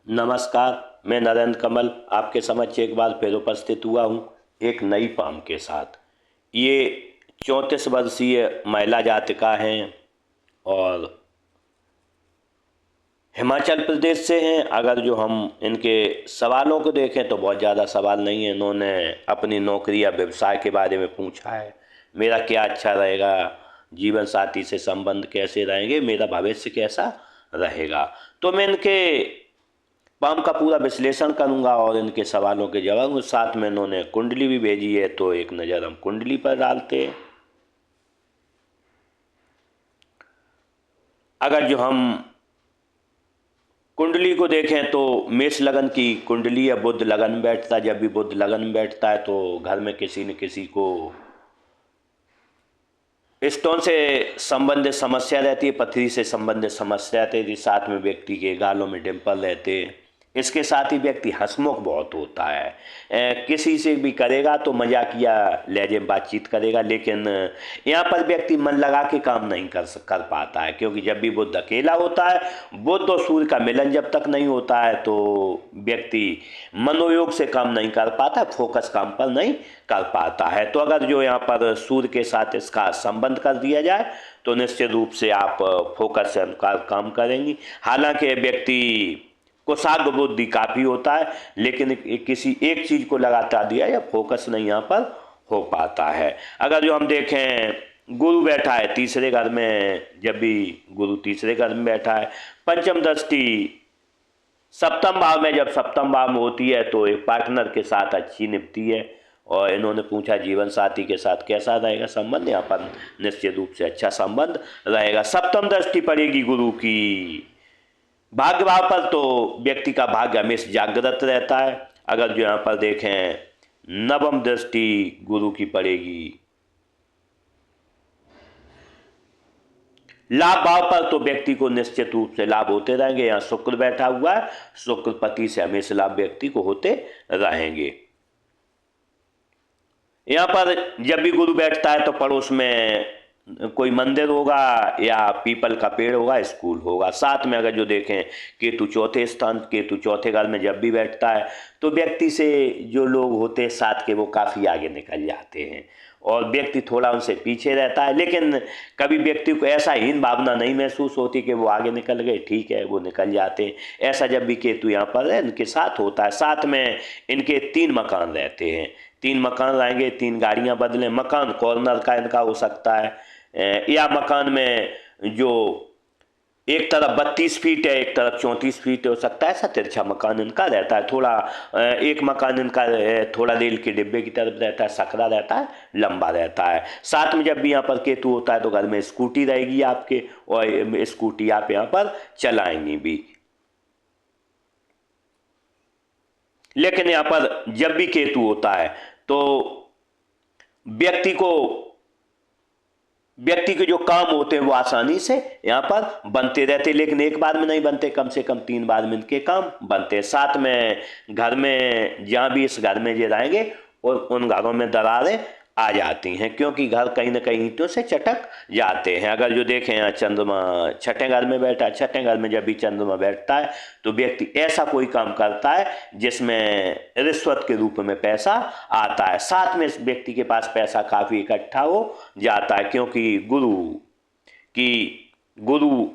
नमस्कार। मैं नरेंद्र कमल आपके समक्ष एक बार फिर उपस्थित हुआ हूँ एक नई पाम के साथ। ये 34 वर्षीय महिला जातिका हैं और हिमाचल प्रदेश से हैं। अगर जो हम इनके सवालों को देखें तो बहुत ज़्यादा सवाल नहीं है। इन्होंने अपनी नौकरी या व्यवसाय के बारे में पूछा है, मेरा क्या अच्छा रहेगा, जीवन साथी से संबंध कैसे रहेंगे, मेरा भविष्य कैसा रहेगा। तो मैं इनके पाम का पूरा विश्लेषण करूंगा और इनके सवालों के जवाब। साथ में इन्होंने कुंडली भी भेजी है, तो एक नज़र हम कुंडली पर डालते हैं। अगर जो हम कुंडली को देखें तो मेष लगन की कुंडली है। बुध लगन में बैठता है। जब भी बुध लगन में बैठता है तो घर में किसी न किसी को स्टोन से संबंधित समस्या रहती है, पथरी से संबंधित समस्या रहती है। साथ में व्यक्ति के गालों में डिंपल रहते हैं। इसके साथ ही व्यक्ति हंसमुख बहुत होता है। किसी से भी करेगा तो मजाकिया लहजे में बातचीत करेगा, लेकिन यहाँ पर व्यक्ति मन लगा के काम नहीं कर पाता है, क्योंकि जब भी बुध अकेला होता है, बुध और सूर्य का मिलन जब तक नहीं होता है तो व्यक्ति मनोयोग से काम नहीं कर पाता, फोकस काम पर नहीं कर पाता है। तो अगर जो यहाँ पर सूर्य के साथ इसका संबंध कर दिया जाए तो निश्चित रूप से आप फोकस से अनुसार काम करेंगी। हालांकि व्यक्ति को साग बुद्धि काफ़ी होता है, लेकिन किसी एक चीज़ को लगातार दिया या फोकस नहीं यहाँ पर हो पाता है। अगर जो हम देखें गुरु बैठा है तीसरे घर में, जब भी गुरु तीसरे घर में बैठा है, पंचम दृष्टि सप्तम भाव में, जब सप्तम भाव में होती है तो एक पार्टनर के साथ अच्छी निपटी है। और इन्होंने पूछा जीवन साथी के साथ कैसा रहेगा संबंध, यहाँ पर निश्चित रूप से अच्छा संबंध रहेगा। सप्तम दृष्टि पड़ेगी गुरु की भाग्य भाव पर, तो व्यक्ति का भाग्य हमेशा जागृत रहता है। अगर जो यहाँ पर देखें नवम दृष्टि गुरु की पड़ेगी लाभ भाव पर, तो व्यक्ति को निश्चित रूप से लाभ होते रहेंगे। यहाँ शुक्र बैठा हुआ है, शुक्र पति से हमेशा लाभ व्यक्ति को होते रहेंगे। यहाँ पर जब भी गुरु बैठता है तो पड़ोस में कोई मंदिर होगा या पीपल का पेड़ होगा, स्कूल होगा। साथ में अगर जो देखें केतु चौथे स्थान, केतु चौथे घर में जब भी बैठता है तो व्यक्ति से जो लोग होते हैं साथ के, वो काफ़ी आगे निकल जाते हैं और व्यक्ति थोड़ा उनसे पीछे रहता है। लेकिन कभी व्यक्ति को ऐसा हीन भावना नहीं महसूस होती कि वो आगे निकल गए, ठीक है वो निकल जाते हैं। ऐसा जब भी केतु यहाँ पर है इनके साथ होता है। साथ में इनके 3 मकान रहते हैं, 3 मकान रहेंगे, 3 गाड़ियाँ बदलें। मकान कॉर्नर का इनका हो सकता है, या मकान में जो एक तरफ 32 फीट है, एक तरफ 34 फीट हो सकता है। ऐसा तिरछा मकान इनका रहता है। थोड़ा एक मकान इनका थोड़ा रेल के डिब्बे की तरफ रहता है, सकरा रहता है, लंबा रहता है। साथ में जब भी यहाँ पर केतु होता है तो घर में स्कूटी रहेगी आपके, और स्कूटी आप यहाँ पर चलाएंगी भी। लेकिन यहाँ पर जब भी केतु होता है तो व्यक्ति के जो काम होते हैं वो आसानी से यहाँ पर बनते रहते, लेकिन एक बार में नहीं बनते, कम से कम 3 बार में इनके काम बनते हैं। साथ में घर में जहाँ भी इस घर में ये रहेंगे और उन घरों में दरारें आ जाती हैं, क्योंकि घर कहीं ना कहीं ईंटों से चटक जाते हैं। अगर जो देखें यहाँ चंद्रमा छठे घर में बैठा है, छठे घर में जब भी चंद्रमा बैठता है तो व्यक्ति ऐसा कोई काम करता है जिसमें रिश्वत के रूप में पैसा आता है। साथ में इस व्यक्ति के पास पैसा काफ़ी इकट्ठा हो जाता है, क्योंकि गुरु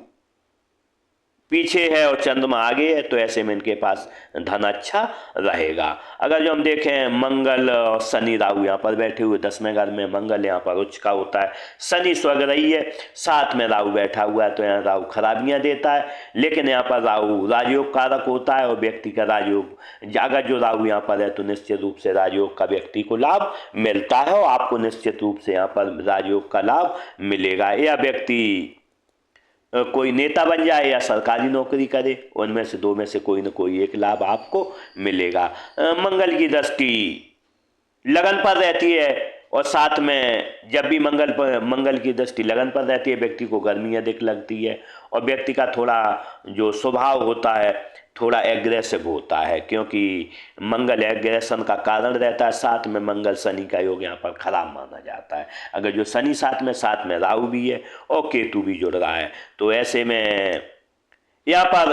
पीछे है और चंद्रमा आगे है, तो ऐसे में इनके पास धन अच्छा रहेगा। अगर जो हम देखें मंगल और शनि राहु यहाँ पर बैठे हुए 10वें घर में, मंगल यहाँ पर उच्च का होता है, शनि स्वग्रही है, साथ में राहु बैठा हुआ है, तो यहाँ राहु खराबियाँ देता है। लेकिन यहाँ पर राहु राजयोग कारक होता है और व्यक्ति का राजयोग, अगर जो राहु यहाँ पर है तो निश्चित रूप से राजयोग का व्यक्ति को लाभ मिलता है और आपको निश्चित रूप से यहाँ पर राजयोग का लाभ मिलेगा। या व्यक्ति कोई नेता बन जाए या सरकारी नौकरी करे, उनमें से 2 में से कोई ना कोई एक लाभ आपको मिलेगा। मंगल की दृष्टि लगन पर रहती है और साथ में जब भी मंगल की दृष्टि लगन पर रहती है, व्यक्ति को गर्मी अधिक लगती है और व्यक्ति का थोड़ा जो स्वभाव होता है थोड़ा एग्रेसिव होता है, क्योंकि मंगल एग्रेशन का कारण रहता है। साथ में मंगल शनि का योग यहाँ पर खराब माना जाता है। अगर जो शनि साथ में राहु भी है और केतु भी जुड़ रहा है, तो ऐसे में यहाँ पर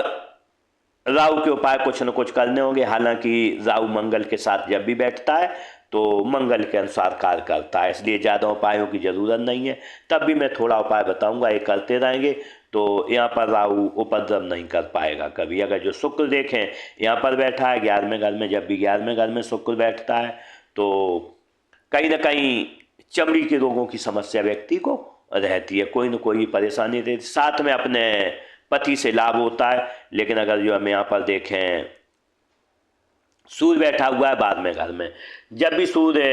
राहु के उपाय कुछ न कुछ करने होंगे। हालांकि राहु मंगल के साथ जब भी बैठता है तो मंगल के अनुसार कार्य करता है, इसलिए ज़्यादा उपायों की जरूरत नहीं है। तब भी मैं थोड़ा उपाय बताऊंगा, ये करते रहेंगे तो यहाँ पर राहु उपद्रव नहीं कर पाएगा कभी। अगर जो शुक्र देखें यहाँ पर बैठा है 11वें घर में, जब भी 11वें घर में शुक्र बैठता है तो कहीं ना कहीं चमड़ी के रोगों की समस्या व्यक्ति को रहती है, कोई न कोई परेशानी रहती है। साथ में अपने पति से लाभ होता है। लेकिन अगर जो हम यहाँ पर देखें सूर्य बैठा हुआ है 12वें घर में, जब भी सूर्य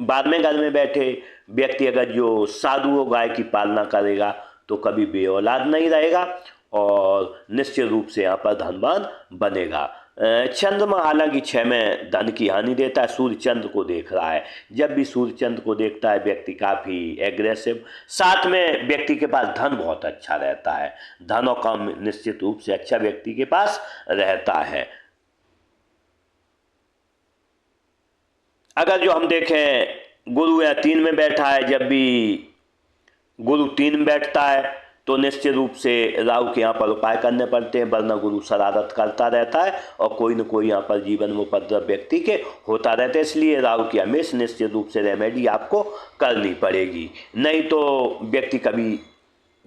12वें घर में बैठे व्यक्ति अगर जो साधु गाय की पालना करेगा तो कभी बेऔलाद नहीं रहेगा और निश्चित रूप से यहाँ पर धनवान बनेगा। चंद्रमा हालांकि 6 में धन की हानि देता है, सूर्य चंद्र को देख रहा है। जब भी सूर्य चंद्र को देखता है व्यक्ति काफ़ी एग्रेसिव, साथ में व्यक्ति के पास धन बहुत अच्छा रहता है, धन और काम निश्चित रूप से अच्छा व्यक्ति के पास रहता है। अगर जो हम देखें गुरु या 3 में बैठा है, जब भी गुरु 3 में बैठता है तो निश्चित रूप से राहु के यहाँ पर उपाय करने पड़ते हैं, वरना गुरु शरारत करता रहता है और कोई न कोई यहाँ पर जीवन में उपद्रव व्यक्ति के होता रहता है। इसलिए राहु की हमेशा निश्चित रूप से रेमेडी आपको करनी पड़ेगी, नहीं तो व्यक्ति कभी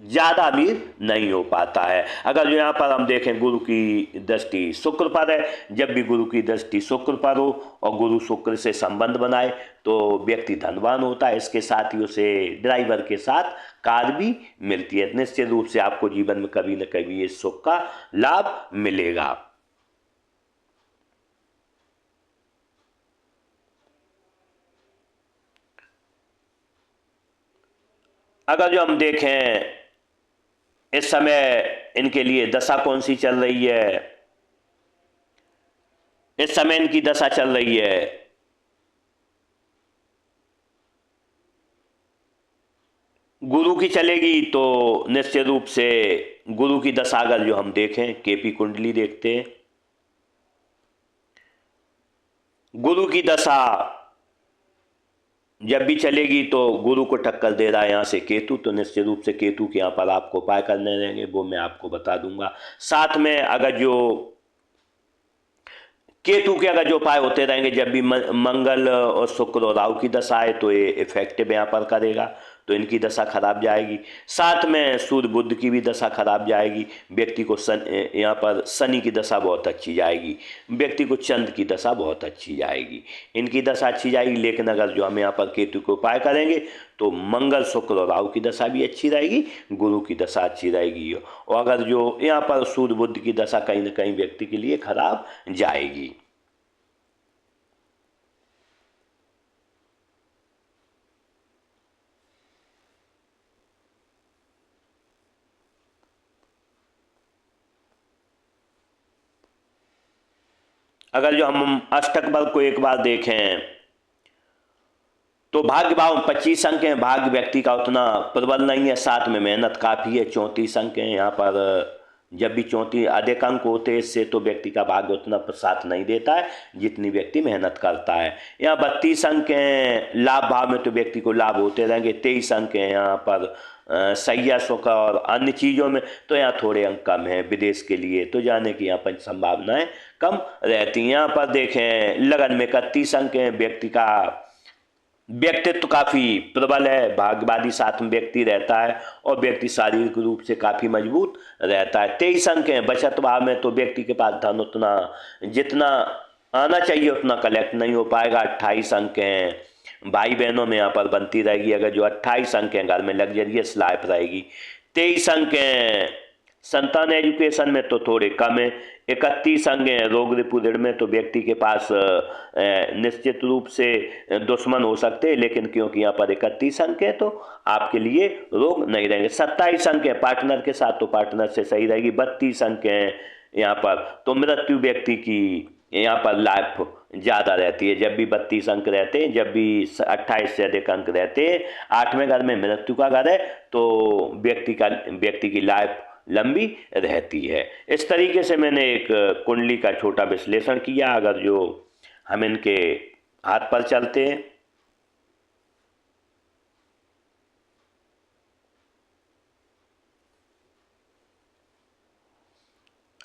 ज़्यादा अमीर नहीं हो पाता है। अगर जो यहाँ पर हम देखें गुरु की दृष्टि शुक्र पर है, जब भी गुरु की दृष्टि शुक्र पर हो और गुरु शुक्र से संबंध बनाए तो व्यक्ति धनवान होता है। इसके साथ ही उसे ड्राइवर के साथ कार भी मिलती है। निश्चित रूप से आपको जीवन में कभी न कभी इस सुख का लाभ मिलेगा। अगर जो हम देखें इस समय इनके लिए दशा कौन सी चल रही है, इस समय इनकी दशा चल रही है गुरु की चलेगी, तो निश्चित रूप से गुरु की दशा अगर जो हम देखें केपी कुंडली देखते हैं, गुरु की दशा जब भी चलेगी तो गुरु को टक्कर दे रहा है यहाँ से केतु, तो निश्चित रूप से केतु के यहाँ पर आपको उपाय करने रहेंगे, वो मैं आपको बता दूंगा। साथ में अगर जो केतु के अगर जो उपाय होते रहेंगे, जब भी मंगल और शुक्र और राहु की दशा है तो ये इफेक्टिव यहाँ पर करेगा, तो इनकी दशा खराब जाएगी। साथ में सूर्य बुध की भी दशा खराब जाएगी, व्यक्ति को यहाँ पर शनि की दशा बहुत अच्छी जाएगी, व्यक्ति को चंद्र की दशा बहुत अच्छी जाएगी, इनकी दशा अच्छी जाएगी। लेकिन अगर जो हम यहाँ पर केतु के उपाय करेंगे तो मंगल शुक्र और राहु की दशा भी अच्छी रहेगी, गुरु की दशा अच्छी रहेगी, और अगर जो यहाँ पर सूर्य बुध की दशा कहीं ना कहीं व्यक्ति के लिए खराब जाएगी। अगर जो हम अष्टक बल को एक बार देखें तो भाग्य भाव 25 अंक हैं, भाग्य व्यक्ति का उतना प्रबल नहीं है, साथ में मेहनत काफ़ी है, 34 अंक हैं यहाँ पर। जब भी 34 अधिक अंक होते हैं इससे तो व्यक्ति का भाग्य उतना साथ नहीं देता है जितनी व्यक्ति मेहनत करता है। यहाँ 32 अंक हैं लाभ भाव में, तो व्यक्ति को लाभ होते रहेंगे। 23 अंक हैं यहाँ पर सैया सुख और अन्य चीज़ों में, तो यहाँ थोड़े अंक कम हैं। विदेश के लिए तो जाने की यहाँ पर संभावनाएं कम रहती हैं। यहाँ पर देखें लगन में 31 अंक हैं, व्यक्ति का व्यक्तित्व काफ़ी प्रबल है, भाग्यवादी साथ में व्यक्ति रहता है और व्यक्ति शारीरिक रूप से काफ़ी मजबूत रहता है। 23 अंक हैं बचत भाव में, तो व्यक्ति के पास धन उतना जितना आना चाहिए उतना कलेक्ट नहीं हो पाएगा। 28 अंक हैं भाई बहनों में यहाँ पर बनती रहेगी, अगर जो 28 अंक हैं घर में लग्जरियस लाइफ रहेगी। 23 अंक हैं संतान एजुकेशन में तो थोड़े कम है। 31 अंक हैं रोग रिपुदृढ़ में, तो व्यक्ति के पास निश्चित रूप से दुश्मन हो सकते हैं, लेकिन क्योंकि यहाँ पर 31 अंक है तो आपके लिए रोग नहीं रहेंगे। 27 अंक है पार्टनर के साथ, तो पार्टनर से सही रहेगी। 32 अंक हैं यहाँ पर, तो मृत्यु व्यक्ति की यहाँ पर लाइफ ज़्यादा रहती है। जब भी 32 अंक रहते हैं, जब भी 28 से अधिक अंक रहते हैं, 8वें घर में मृत्यु का घर है, तो व्यक्ति की लाइफ लंबी रहती है। इस तरीके से मैंने एक कुंडली का छोटा विश्लेषण किया। अगर जो हम इनके हाथ पर चलते हैं,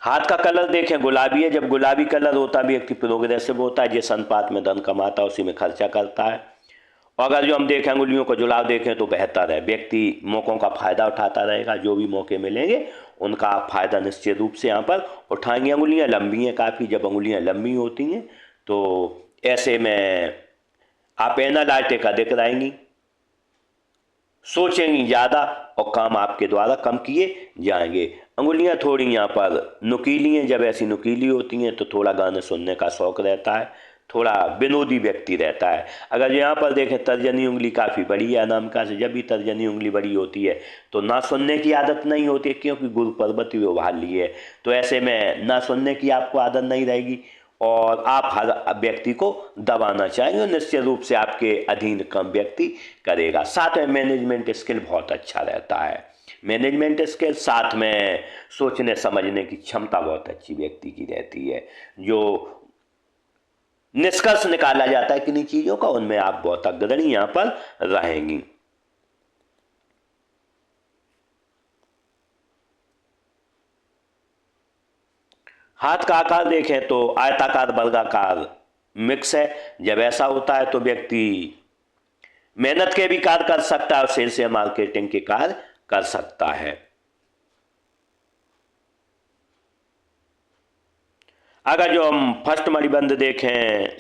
हाथ का कलर देखें गुलाबी है, जब गुलाबी कलर होता है व्यक्ति प्रोग्रेसिव होता है, जिस अनुपात में धन कमाता है उसी में खर्चा करता है। और अगर जो हम देखें अंगुलियों को जुड़ाव देखें तो बेहतर है, व्यक्ति मौक़ों का फायदा उठाता रहेगा, जो भी मौके मिलेंगे उनका आप फायदा निश्चित रूप से यहाँ पर उठाएंगे। अंगुलियाँ लंबी हैं काफ़ी, जब अंगुलियाँ लंबी होती हैं तो ऐसे में आप एनालिटिक अधिक रहेंगी, सोचेंगी ज़्यादा और काम आपके द्वारा कम किए जाएंगे। अंगुलियां थोड़ी यहाँ पर नुकीली हैं, जब ऐसी नुकीली होती हैं तो थोड़ा गाने सुनने का शौक़ रहता है, थोड़ा विनोदी व्यक्ति रहता है। अगर यहाँ पर देखें तर्जनी उंगली काफ़ी बड़ी है अनामिका से, जब भी तर्जनी उंगली बड़ी होती है तो ना सुनने की आदत नहीं होती है, क्योंकि गुरु पर्वत भी उभार ली है, तो ऐसे में ना सुनने की आपको आदत नहीं रहेगी और आप हर व्यक्ति को दबाना चाहेंगे और निश्चित रूप से आपके अधीन कम व्यक्ति करेगा। साथ में मैनेजमेंट स्किल बहुत अच्छा रहता है, मैनेजमेंट स्किल, साथ में सोचने समझने की क्षमता बहुत अच्छी व्यक्ति की रहती है, जो निष्कर्ष निकाला जाता है किन्हीं चीज़ों का, उनमें आप बहुत अग्रणी यहाँ पर रहेंगी। हाथ का आकार देखें तो आयताकार वर्गाकार मिक्स है, जब ऐसा होता है तो व्यक्ति मेहनत के भी कार्य कर सकता है और सेल्स या मार्केटिंग के कार्य कर सकता है। अगर जो हम फर्स्ट मणिबंध देखें,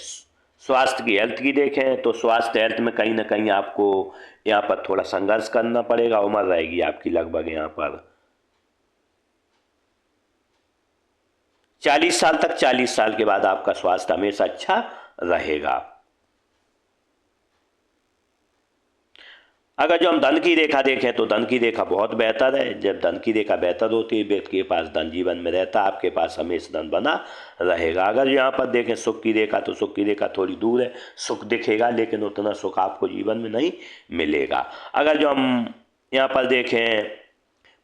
स्वास्थ्य की हेल्थ की देखें तो स्वास्थ्य हेल्थ में कहीं ना कहीं आपको यहाँ पर थोड़ा संघर्ष करना पड़ेगा, उम्र रहेगी आपकी लगभग यहाँ पर 40 साल तक, 40 साल के बाद आपका स्वास्थ्य हमेशा अच्छा रहेगा। अगर जो हम धन की रेखा देखें तो धन की रेखा बहुत बेहतर है, जब धन की रेखा बेहतर होती है व्यक्ति के पास धन जीवन में रहता है, आपके पास हमेशा धन बना रहेगा। अगर यहाँ पर देखें सुख की रेखा तो सुख की रेखा थोड़ी दूर है, सुख दिखेगा लेकिन उतना सुख आपको जीवन में नहीं मिलेगा। अगर जो हम यहाँ पर देखें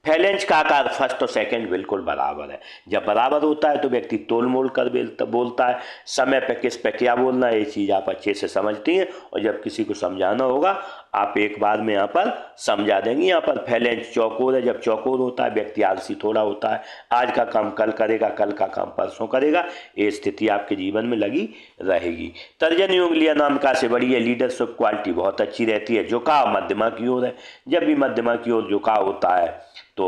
फैलेंज का आकार फर्स्ट और सेकंड बिल्कुल बराबर है, जब बराबर होता है तो व्यक्ति तोल मोल कर बोलता है, समय पे किस पे क्या बोलना है ये चीज़ आप अच्छे से समझती हैं, और जब किसी को समझाना होगा आप एक बार में यहाँ पर समझा देंगे। यहाँ पर फैलेंज चौकोर है, जब चौकोर होता है व्यक्ति आलसी थोड़ा होता है, आज का काम कल करेगा, कल का काम परसों करेगा, ये स्थिति आपके जीवन में लगी रहेगी। तर्जनी उंगलियां नामिका से बड़ी है, लीडरशिप क्वालिटी बहुत अच्छी रहती है, झुकाव मध्यमा की ओर है, जब भी मध्यमा की ओर झुकाव होता है तो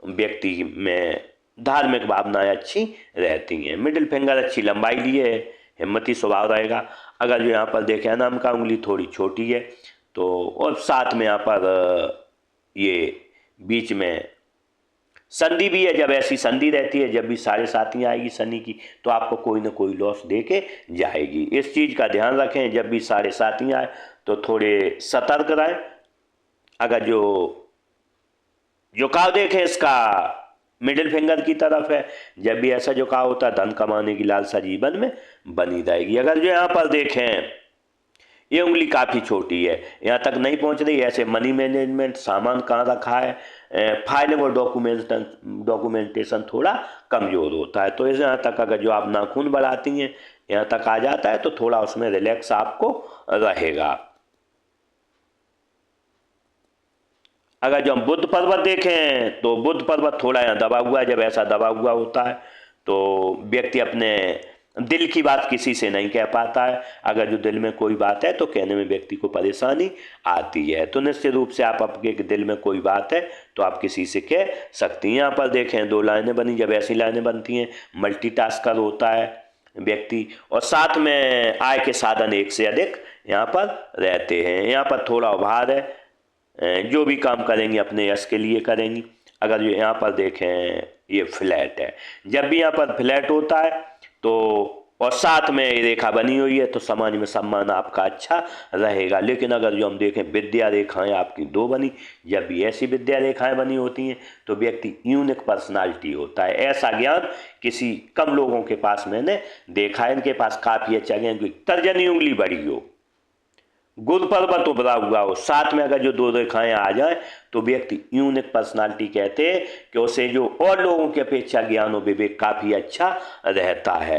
व्यक्ति में धार्मिक भावनाएं अच्छी रहती हैं। मिडिल फिंगर अच्छी लंबाई लिए है, हिम्मती स्वभाव रहेगा। अगर जो यहाँ पर देखें अनामिका उंगली थोड़ी छोटी है तो, और साथ में यहाँ पर ये बीच में संधि भी है, जब ऐसी संधि रहती है, जब भी साढ़े सातियाँ आएगी शनि की तो आपको कोई ना कोई लॉस दे के जाएगी, इस चीज़ का ध्यान रखें। जब भी साढ़े सातियाँ आए तो थोड़े सतर्क रहें। अगर जो झुकाव देखें इसका मिडिल फिंगर की तरफ है, जब भी ऐसा झुकाव होता है धन कमाने की लालसा जीवन में बनी रहेगी। अगर जो यहाँ पर देखें ये उंगली काफ़ी छोटी है, यहाँ तक नहीं पहुँच रही, ऐसे मनी मैनेजमेंट, सामान कहाँ रखा है, फाइलिंग और डॉक्यूमेंटेशन थोड़ा कमज़ोर होता है, तो इस यहाँ तक अगर जो आप नाखून बढ़ाती हैं यहाँ तक आ जाता है तो थोड़ा उसमें रिलैक्स आपको रहेगा। अगर जो हम बुध पर्वत देखें तो बुध पर्वत थोड़ा यहाँ दबा हुआ है, जब ऐसा दबा हुआ होता है तो व्यक्ति अपने दिल की बात किसी से नहीं कह पाता है। अगर जो दिल में कोई बात है तो कहने में व्यक्ति को परेशानी आती है, तो निश्चित रूप से आप आपके दिल में कोई बात है तो आप किसी से कह सकती हैं। यहाँ पर देखें दो लाइनें बनी, जब ऐसी लाइनें बनती हैं मल्टीटास्कर होता है व्यक्ति, और साथ में आय के साधन एक से अधिक यहाँ पर रहते हैं। यहाँ पर थोड़ा उभार है, जो भी काम करेंगी अपने यश के लिए करेंगी। अगर जो यहाँ पर देखें ये फ्लैट है, जब भी यहाँ पर फ्लैट होता है तो, और साथ में ये रेखा बनी हुई है तो समाज में सम्मान आपका अच्छा रहेगा। लेकिन अगर जो हम देखें विद्या रेखाएं आपकी दो बनी, जब भी ऐसी विद्या रेखाएं बनी होती हैं तो व्यक्ति यूनिक पर्सनालिटी होता है, ऐसा ज्ञान किसी कम लोगों के पास मैंने देखा है। इनके पास काफ़ी अच्छा ज्ञान, क्योंकि तर्जनी उंगली बड़ी हो, गुरु पर्वत उभरा हुआ हो, साथ में अगर जो दो रेखाएं आ जाए तो व्यक्ति यूनिक पर्सनालिटी कहते हैं कि उसे जो और लोगों की अपेक्षा ज्ञान और विवेक काफी अच्छा रहता है।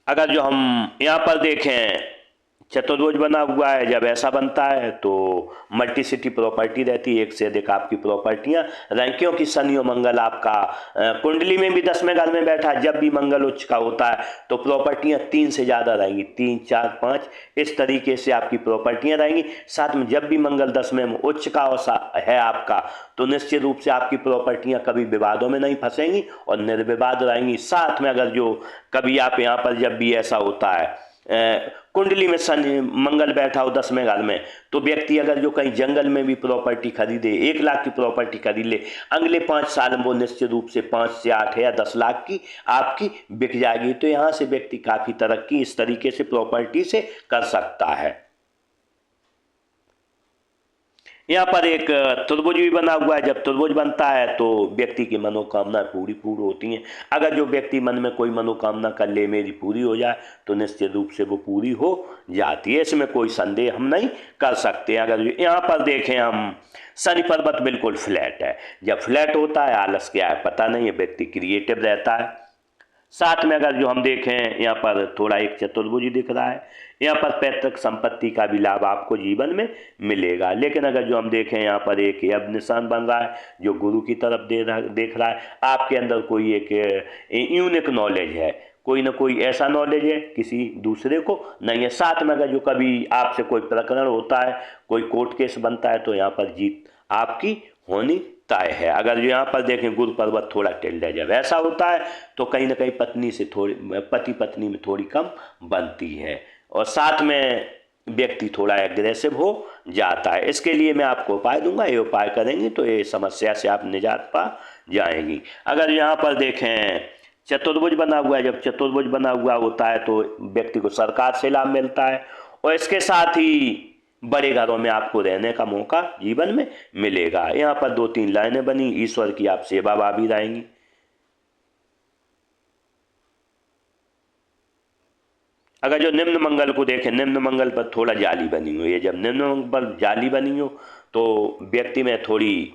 अगर जो हम यहाँ पर देखें चतुर्भुज बना हुआ है, जब ऐसा बनता है तो मल्टीसिटी प्रॉपर्टी रहती है, एक से अधिक आपकी प्रॉपर्टियां रहें, क्योंकि शनि और मंगल आपका कुंडली में भी 10वें घर में बैठा है। जब भी मंगल उच्च का होता है तो प्रॉपर्टियां 3 से ज़्यादा रहेंगी, 3, 4, 5 इस तरीके से आपकी प्रॉपर्टियां रहेंगी। साथ में जब भी मंगल 10वें में उच्च का है आपका, तो निश्चित रूप से आपकी प्रॉपर्टियां कभी विवादों में नहीं फंसेंगी और निर्विवाद रहेंगी। साथ में अगर जो कभी आप यहाँ पर जब भी ऐसा होता है कुंडली में शनि मंगल बैठा हो 10वें घर में, तो व्यक्ति अगर जो कहीं जंगल में भी प्रॉपर्टी खरीदे, 1 लाख की प्रॉपर्टी खरीद ले, अगले 5 साल में वो निश्चित रूप से 5 से 8 या 10 लाख की आपकी बिक जाएगी। तो यहाँ से व्यक्ति काफ़ी तरक्की इस तरीके से प्रॉपर्टी से कर सकता है। यहाँ पर एक त्रिभुज भी बना हुआ है। जब त्रिभुज बनता है तो व्यक्ति की मनोकामना पूरी होती हैं। अगर जो व्यक्ति मन में कोई मनोकामना कर ले मेरी पूरी हो जाए, तो निश्चित रूप से वो पूरी हो जाती है, इसमें कोई संदेह हम नहीं कर सकते। अगर यहाँ पर देखें हम, शनि पर्वत बिल्कुल फ्लैट है। जब फ्लैट होता है आलस क्या है पता नहीं है, व्यक्ति क्रिएटिव रहता है। साथ में अगर जो हम देखें यहाँ पर थोड़ा एक चतुर्भुज दिख रहा है, यहाँ पर पैतृक संपत्ति का भी लाभ आपको जीवन में मिलेगा। लेकिन अगर जो हम देखें यहाँ पर एक अब निशान बन रहा है जो गुरु की तरफ देख रहा है, आपके अंदर कोई एक यूनिक नॉलेज है, कोई ना कोई ऐसा नॉलेज है किसी दूसरे को नहीं है। साथ में अगर जो कभी आपसे कोई प्रकरण होता है, कोई कोर्ट केस बनता है, तो यहाँ पर जीत आपकी होनी तय है। अगर यहाँ पर देखें गुरु पर्वत थोड़ा टिल्ड है, जब ऐसा होता है तो कहीं ना कहीं पति पत्नी में थोड़ी कम बनती है, और साथ में व्यक्ति थोड़ा एग्रेसिव हो जाता है। इसके लिए मैं आपको उपाय दूंगा, ये उपाय करेंगे तो ये समस्या से आप निजात पा जाएंगी। अगर यहाँ पर देखें चतुर्भुज बना हुआ है, जब चतुर्भुज बना हुआ होता है तो व्यक्ति को सरकार से लाभ मिलता है, और इसके साथ ही बड़े घरों में आपको रहने का मौका जीवन में मिलेगा। यहाँ पर 2-3 लाइनें बनी, ईश्वर की आप सेवा भावी रहेंगी। अगर जो निम्न मंगल को देखें, निम्न मंगल पर थोड़ा जाली बनी हुई है। जब निम्न मंगल पर जाली बनी हो तो व्यक्ति में थोड़ी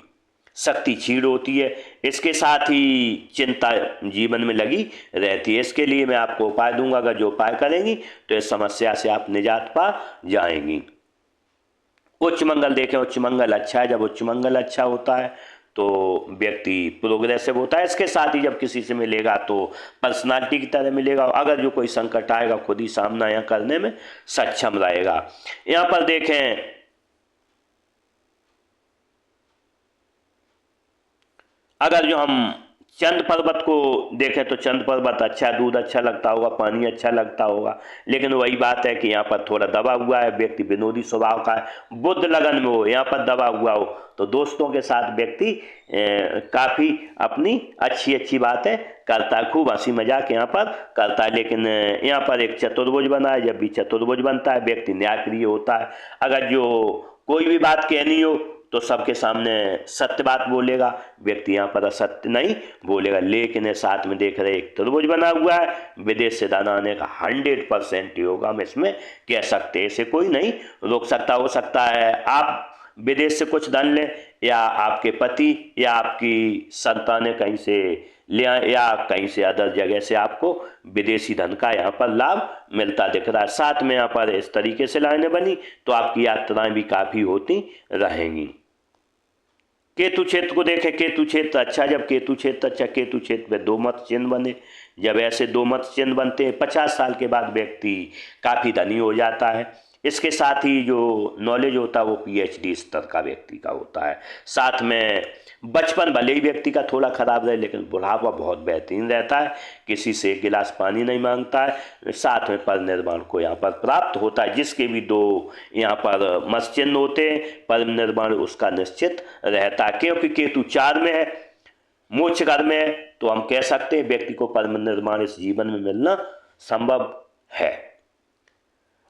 शक्ति क्षीण होती है, इसके साथ ही चिंता जीवन में लगी रहती है। इसके लिए मैं आपको उपाय दूंगा, अगर जो उपाय करेंगी तो इस समस्या से आप निजात पा जाएंगी। उच्च मंगल देखें, उच्च मंगल अच्छा है। जब उच्च मंगल अच्छा होता है तो व्यक्ति प्रोग्रेसिव होता है। इसके साथ ही जब किसी से मिलेगा तो पर्सनालिटी की तरह मिलेगा, अगर जो कोई संकट आएगा खुद ही सामना यहाँ करने में सक्षम रहेगा। यहाँ पर देखें अगर जो हम चंद पर्वत को देखें तो चंद पर्वत अच्छा, दूध अच्छा लगता होगा, पानी अच्छा लगता होगा, लेकिन वही बात है कि यहाँ पर थोड़ा दबा हुआ है, व्यक्ति विनोदी स्वभाव का है, बुद्ध लगन में हो, यहाँ पर दबा हुआ हो तो दोस्तों के साथ व्यक्ति काफ़ी अपनी अच्छी बातें करता है, खूब हंसी मजाक यहाँ पर करता है। लेकिन यहाँ पर एक चतुर्भुज बना है, जब भी चतुर्भुज बनता है व्यक्ति न्यायप्रिय होता है। अगर जो कोई भी बात कहनी हो तो सबके सामने सत्य बात बोलेगा, व्यक्ति यहाँ पर असत्य नहीं बोलेगा। लेकिन साथ में देख रहे एक त्रिभुज बना हुआ है, विदेश से धन आने का 100% योग हम इसमें कह सकते हैं, इसे कोई नहीं रोक सकता। हो सकता है आप विदेश से कुछ धन लें, या आपके पति या आपकी संतानें कहीं से ले आए, या कहीं से अदर जगह से आपको विदेशी धन का यहाँ पर लाभ मिलता दिख रहा है। साथ में यहाँ पर इस तरीके से लाइनें बनी तो आपकी यात्राएं भी काफ़ी होती रहेंगी। केतु क्षेत्र को देखें, केतु क्षेत्र अच्छा, जब केतु क्षेत्र अच्छा, केतु क्षेत्र में 2 मत चिन्ह बने। जब ऐसे 2 मत चिन्ह बनते हैं 50 साल के बाद व्यक्ति काफ़ी धनी हो जाता है। इसके साथ ही जो नॉलेज होता है वो PhD स्तर का व्यक्ति का होता है। साथ में बचपन भले ही व्यक्ति का थोड़ा खराब रहे, लेकिन बुढ़ापा बहुत बेहतरीन रहता है, किसी से 1 गिलास पानी नहीं मांगता है। साथ में परिनिर्वाण को यहाँ पर प्राप्त होता है, जिसके भी 2 यहाँ पर मस्चिन्ह होते हैं, परिनिर्वाण उसका निश्चित रहता है। क्योंकि केतु 4 में है, मोक्ष घर में है, तो हम कह सकते हैं व्यक्ति को परिनिर्वाण इस जीवन में मिलना संभव है।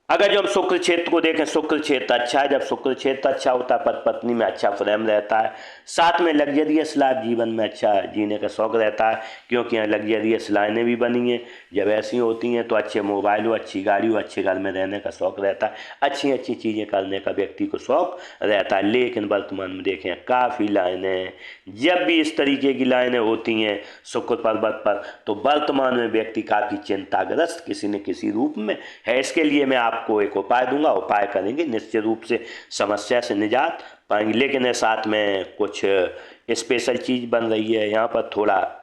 अगर जो हम शुक्र क्षेत्र को देखें, शुक्र क्षेत्र अच्छा है। जब शुक्र क्षेत्र अच्छा होता है पति पत्नी में अच्छा प्रेम रहता है। साथ में लग्जरियस लाइफ जीवन में अच्छा जीने का शौक रहता है, क्योंकि यहाँ लग्जरियस लाइनें भी बनी हैं। जब ऐसी होती हैं तो अच्छे मोबाइल हो, अच्छी गाड़ी हो, अच्छे घर में रहने का शौक रहता है, अच्छी चीज़ें करने का व्यक्ति को शौक रहता है। लेकिन वर्तमान में देखें काफ़ी लाइनें, जब भी इस तरीके की लाइनें होती हैं शुक्र पर्वत पर, तो वर्तमान में व्यक्ति काफ़ी चिंताग्रस्त किसी न किसी रूप में है। इसके लिए मैं आप आपको एक उपाय दूंगा, उपाय करेंगे निश्चित रूप से समस्या से निजात पाएंगे। लेकिन साथ में कुछ स्पेशल चीज़ बन रही है, यहाँ पर थोड़ा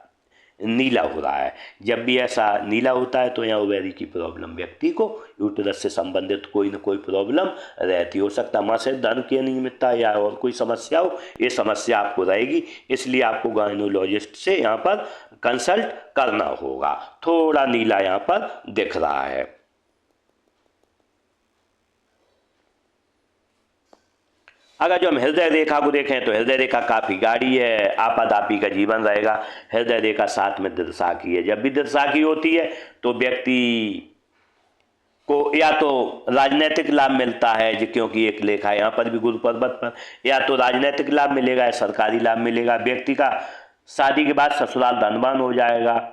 नीला हो रहा है। जब भी ऐसा नीला होता है तो यहाँ ओवेरी की प्रॉब्लम, व्यक्ति को यूट्रस से संबंधित कोई न कोई प्रॉब्लम रहती हो सकता, माँ से धन की अनियमितता या और कोई समस्या हो, ये समस्या आपको रहेगी। इसलिए आपको गायनोलॉजिस्ट से यहाँ पर कंसल्ट करना होगा। थोड़ा नीला यहाँ पर दिख रहा है। अगर जो हम हृदय रेखा को देखें तो हृदय रेखा काफ़ी गाढ़ी है, आपादापी का जीवन रहेगा। हृदय रेखा साथ में दृसाकी है। जब भी दृसाकी होती है तो व्यक्ति को या तो राजनीतिक लाभ मिलता है, क्योंकि एक लेखा यहाँ पर भी गुरु पर्वत पर, या तो राजनीतिक लाभ मिलेगा या सरकारी लाभ मिलेगा। व्यक्ति का शादी के बाद ससुराल धनवान हो जाएगा,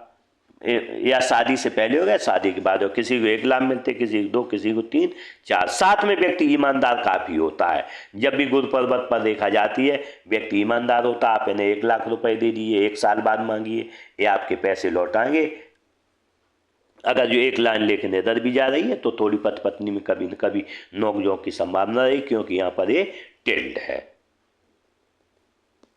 या शादी से पहले हो गया, शादी के बाद हो। किसी को 1 लाख मिलते, किसी को 2, किसी को 3, 4। साथ में व्यक्ति ईमानदार काफ़ी होता है। जब भी गुरु पर्वत पर देखा जाती है व्यक्ति ईमानदार होता है। आप इन्हें 1 लाख रुपए दे दीजिए, 1 साल बाद मांगिए, ये आपके पैसे लौटाएंगे। अगर जो 1 लाइन लेकर इधर भी जा रही है तो थोड़ी पति पत्नी में कभी न कभी नोक-झोंक की संभावना रही, क्योंकि यहाँ पर ये टिल्ड है।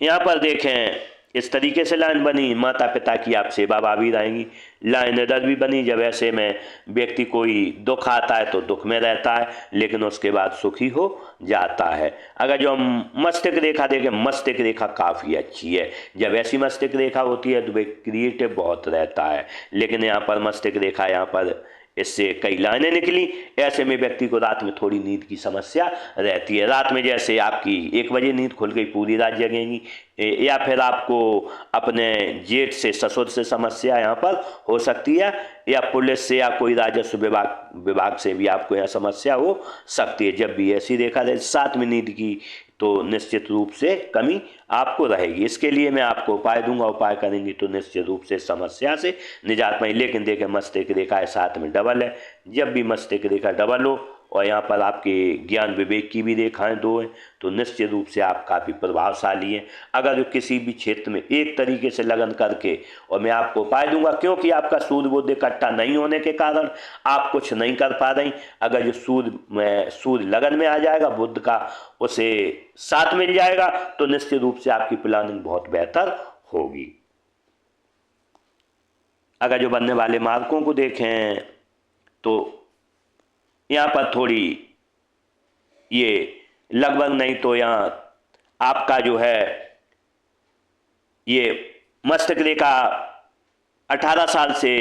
यहाँ पर देखें इस तरीके से लाइन बनी, माता पिता की आप सेवा भावी रहेंगी। लाइन इधर भी बनी, जब ऐसे में व्यक्ति कोई दुख आता है तो दुख में रहता है, लेकिन उसके बाद सुखी हो जाता है। अगर जो हम मस्तिष्क रेखा देखें, मस्तिष्क रेखा काफ़ी अच्छी है। जब ऐसी मस्तिष्क रेखा होती है तो वे क्रिएटिव बहुत रहता है, लेकिन यहाँ पर मस्तिष्क रेखा यहाँ पर इससे कई लाइनें निकली। ऐसे में व्यक्ति को रात में थोड़ी नींद की समस्या रहती है। रात में जैसे आपकी 1 बजे नींद खुल गई, पूरी रात जगेंगी, या फिर आपको अपने जेठ से, ससुर से समस्या यहाँ पर हो सकती है, या पुलिस से या कोई राजस्व विभाग से भी आपको यहाँ समस्या हो सकती है। जब भी ऐसी रेखा रहे साथ में नींद की तो निश्चित रूप से कमी आपको रहेगी। इसके लिए मैं आपको उपाय दूंगा, उपाय करेंगे तो निश्चित रूप से समस्या से निजात पाएंगे। लेकिन देखें मस्तिष्क रेखा है साथ में डबल है। जब भी मस्तिष्क रेखा डबल हो और यहाँ पर आपके ज्ञान विवेक की भी रेखाएं 2 हैं तो निश्चित रूप से आप काफ़ी प्रभावशाली हैं। अगर जो किसी भी क्षेत्र में एक तरीके से लगन करके, और मैं आपको उपाय दूंगा, क्योंकि आपका सूर्य बुध इकट्ठा नहीं होने के कारण आप कुछ नहीं कर पा रही। अगर जो सूर्य लगन में आ जाएगा, बुध का उसे साथ मिल जाएगा, तो निश्चित रूप से आपकी प्लानिंग बहुत बेहतर होगी। अगर जो बनने वाले मार्कों को देखें तो यहाँ पर थोड़ी ये लगभग नहीं तो यहाँ आपका जो है ये मस्तिष्क रेखा 18 साल से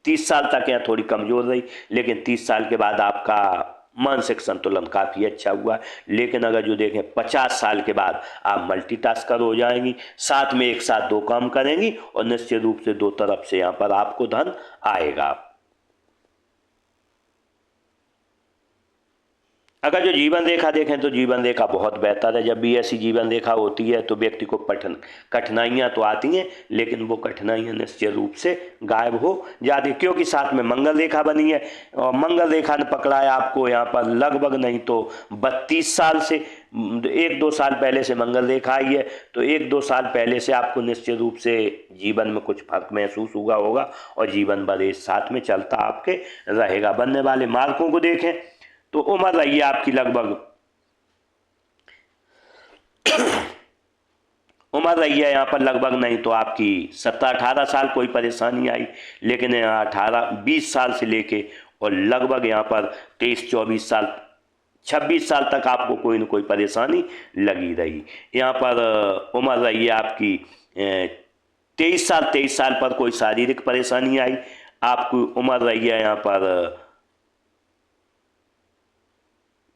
30 साल तक यहाँ थोड़ी कमज़ोर रही, लेकिन 30 साल के बाद आपका मानसिक संतुलन काफ़ी अच्छा हुआ। लेकिन अगर जो देखें 50 साल के बाद आप मल्टीटास्कर हो जाएंगी, साथ में एक साथ 2 काम करेंगी और निश्चित रूप से 2 तरफ से यहाँ पर आपको धन आएगा। अगर जो जीवन रेखा देखें तो जीवन रेखा बहुत बेहतर है। जब भी ऐसी जीवन रेखा होती है तो व्यक्ति को कठिनाइयाँ तो आती हैं, लेकिन वो कठिनाइयाँ निश्चित रूप से गायब हो जाती, क्योंकि साथ में मंगल रेखा बनी है। और मंगल रेखा ने पकड़ा है आपको यहाँ पर लगभग नहीं तो 32 साल से, 1-2 साल पहले से मंगल रेखा आई है, तो 1-2 साल पहले से आपको निश्चित रूप से जीवन में कुछ फर्क महसूस हुआ होगा और जीवन भर इस साथ में चलता आपके रहेगा। बनने वाले मार्कों को देखें तो उम्र रही है आपकी लगभग उम्र रही है यहाँ पर लगभग नहीं तो आपकी 17-18 साल कोई परेशानी आई, लेकिन यहाँ 18-20 साल से लेके और लगभग यहाँ पर 23-24 साल 26 साल तक आपको कोई न कोई परेशानी लगी रही। यहाँ पर उम्र रही है आपकी 23 साल पर कोई शारीरिक परेशानी आई। आपकी उम्र रही है यहाँ पर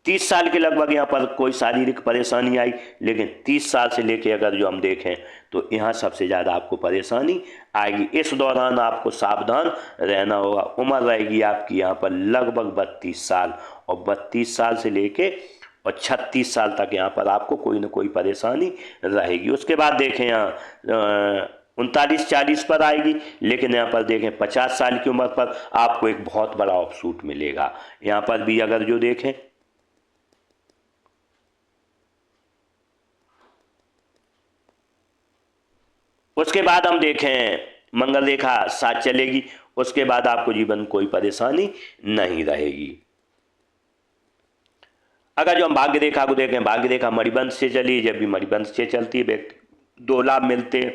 30 साल के लगभग यहाँ पर कोई शारीरिक परेशानी आई, लेकिन 30 साल से लेके अगर जो हम देखें तो यहाँ सबसे ज़्यादा आपको परेशानी आएगी। इस दौरान आपको सावधान रहना होगा। उम्र रहेगी आपकी यहाँ पर लगभग 32 साल, और 32 साल से लेके और 36 साल तक यहाँ पर आपको कोई ना कोई परेशानी रहेगी। उसके बाद देखें यहाँ 39-40 पर आएगी, लेकिन यहाँ पर देखें 50 साल की उम्र पर आपको एक बहुत बड़ा ऑफशूट मिलेगा। यहाँ पर भी अगर जो देखें उसके बाद हम देखें मंगल रेखा साथ चलेगी, उसके बाद आपको जीवन कोई परेशानी नहीं रहेगी। अगर जो हम भाग्य रेखा को देखें, भाग्य रेखा मणिबंध से चली, जब भी मणिबंध से चलती है व्यक्ति 2 लाभ मिलते हैं,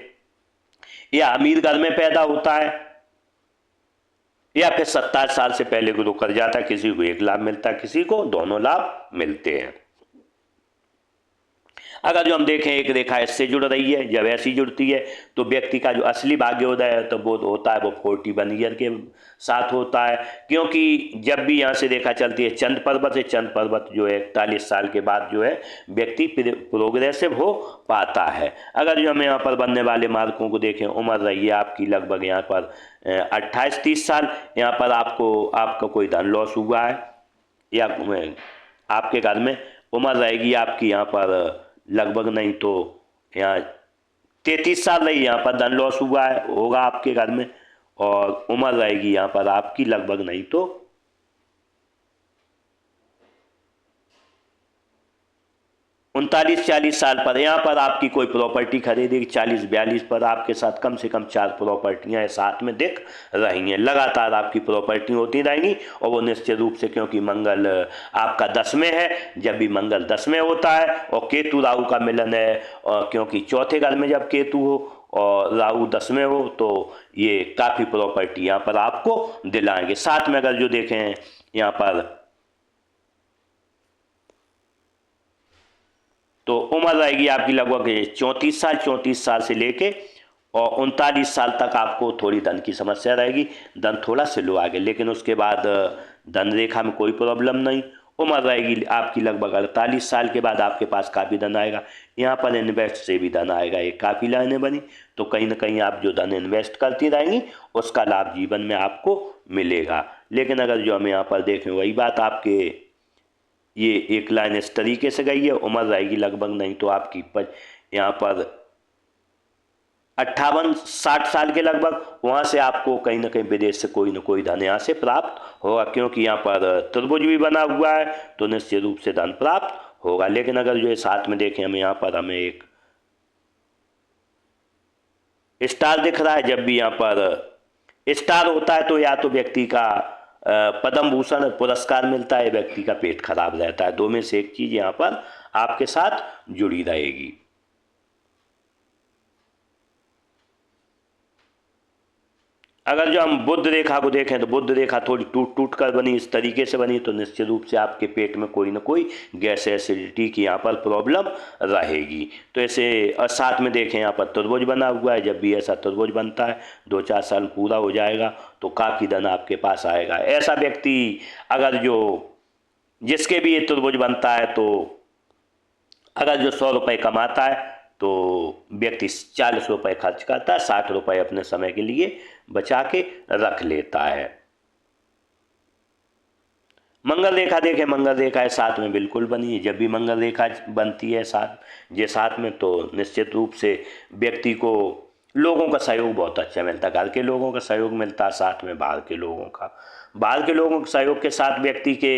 या अमीर घर में पैदा होता है, या फिर 27 साल से पहले गुरु कर जाता है। किसी को 1 लाभ मिलता है, किसी को दोनों लाभ मिलते हैं। अगर जो हम देखें एक रेखा इससे जुड़ रही है, जब ऐसी जुड़ती है तो व्यक्ति का जो असली भाग्योदय है तो वो होता है वो 41 ईयर के साथ होता है, क्योंकि जब भी यहाँ से रेखा चलती है चंद्र पर्वत से, चंद्र पर्वत जो है 41 साल के बाद जो है व्यक्ति प्रोग्रेसिव हो पाता है। अगर जो हम यहाँ पर बनने वाले मार्कों को देखें, उम्र रही है आपकी लगभग यहाँ पर 28-30 साल। यहाँ पर आपका कोई धन लॉस हुआ है, या आपके घर में उम्र रहेगी आपकी यहाँ पर लगभग नहीं तो यहाँ 33 साल रही, यहाँ पर धन लॉस हुआ है होगा आपके घर में, और उम्र रहेगी यहाँ पर आपकी लगभग नहीं तो 39-40 साल पर। यहाँ पर आपकी कोई प्रॉपर्टी खरीदेगी 40-42 पर, आपके साथ कम से कम 4 प्रॉपर्टियाँ साथ में दिख रही हैं। लगातार आपकी प्रॉपर्टी होती रहेंगी, और वो निश्चित रूप से, क्योंकि मंगल आपका 10 में है, जब भी मंगल 10 में होता है और केतु राहु का मिलन है, और क्योंकि चौथे घर में जब केतु हो और राहु 10 में हो तो ये काफ़ी प्रॉपर्टी यहाँ पर आपको दिलाएंगे। साथ में अगर जो देखें यहाँ पर तो उम्र रहेगी आपकी लगभग 34 साल, 34 साल से लेके और 39 साल तक आपको थोड़ी धन की समस्या रहेगी, धन थोड़ा स्लो आगे, लेकिन उसके बाद धन रेखा में कोई प्रॉब्लम नहीं। उम्र रहेगी आपकी लगभग 48 साल के बाद आपके पास काफ़ी धन आएगा। यहाँ पर इन्वेस्ट से भी धन आएगा, ये काफ़ी लाइनें बनी, तो कहीं ना कहीं आप जो धन इन्वेस्ट करती रहेंगी उसका लाभ जीवन में आपको मिलेगा। लेकिन अगर जो हम यहाँ पर देखें वही बात, आपके ये एक लाइन इस तरीके से गई है, उम्र रहेगी लगभग नहीं तो आपकी यहाँ पर 58-60 साल के लगभग, वहाँ से आपको कहीं ना कहीं विदेश से कोई ना कोई धन यहाँ से प्राप्त होगा, क्योंकि यहाँ पर त्रिभुज भी बना हुआ है तो निश्चित रूप से धन प्राप्त होगा। लेकिन अगर जो है साथ में देखें हमें यहाँ पर हमें एक स्टार दिख रहा है, जब भी यहाँ पर स्टार होता है तो या तो व्यक्ति का पद्म भूषण पुरस्कार मिलता है, व्यक्ति का पेट खराब रहता है, 2 में से एक चीज यहाँ पर आपके साथ जुड़ी रहेगी। अगर जो हम बुध रेखा को देखें तो बुध रेखा थोड़ी टूट टूट कर बनी, इस तरीके से बनी तो निश्चित रूप से आपके पेट में कोई ना कोई गैस एसिडिटी की यहाँ पर प्रॉब्लम रहेगी। तो ऐसे और साथ में देखें यहाँ पर त्रिभुज बना हुआ है, जब भी ऐसा त्रिभुज बनता है 2-4 साल पूरा हो जाएगा तो काफ़ी धन आपके पास आएगा। ऐसा व्यक्ति अगर जो जिसके भी ये त्रिभुज बनता है तो अगर जो 100 रुपये कमाता है तो व्यक्ति 40 रुपये खर्च करता है, 60 रुपये अपने समय के लिए बचा के रख लेता है। मंगल रेखा देखें, मंगल रेखा है साथ में बिल्कुल बनी है, जब भी मंगल रेखा बनती है साथ में तो निश्चित रूप से व्यक्ति को लोगों का सहयोग बहुत अच्छा मिलता है, घर के लोगों का सहयोग मिलता है, साथ में बाहर के लोगों के सहयोग के साथ व्यक्ति के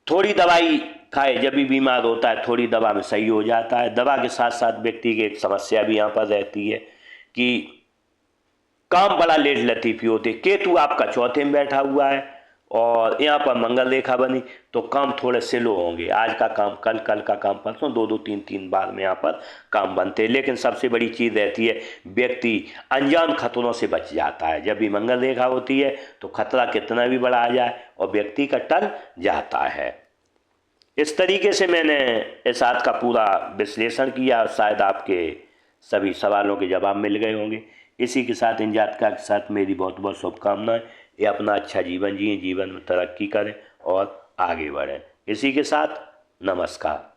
थोड़ी दवाई खाए, जब भी बीमार होता है थोड़ी दवा में सही हो जाता है। दवा के साथ साथ व्यक्ति की एक समस्या भी यहाँ पर रहती है कि काम बड़ा लेट लतीफी होते, केतु आपका चौथे में बैठा हुआ है और यहाँ पर मंगल रेखा बनी तो काम थोड़े स्लो होंगे, आज का काम कल, कल का काम परसों, 2-2 3-3 बार में यहाँ पर काम बनते हैं। लेकिन सबसे बड़ी चीज़ रहती है व्यक्ति अनजान खतरों से बच जाता है। जब भी मंगल रेखा होती है तो खतरा कितना भी बड़ा आ जाए और व्यक्ति का टल जाता है। इस तरीके से मैंने इस आज का पूरा विश्लेषण किया, शायद आपके सभी सवालों के जवाब मिल गए होंगे। इसी के साथ इन जातका के साथ मेरी बहुत बहुत शुभकामनाएं। ये अपना अच्छा जीवन जिए, जीवन में तरक्की करें और आगे बढ़ें। इसी के साथ नमस्कार।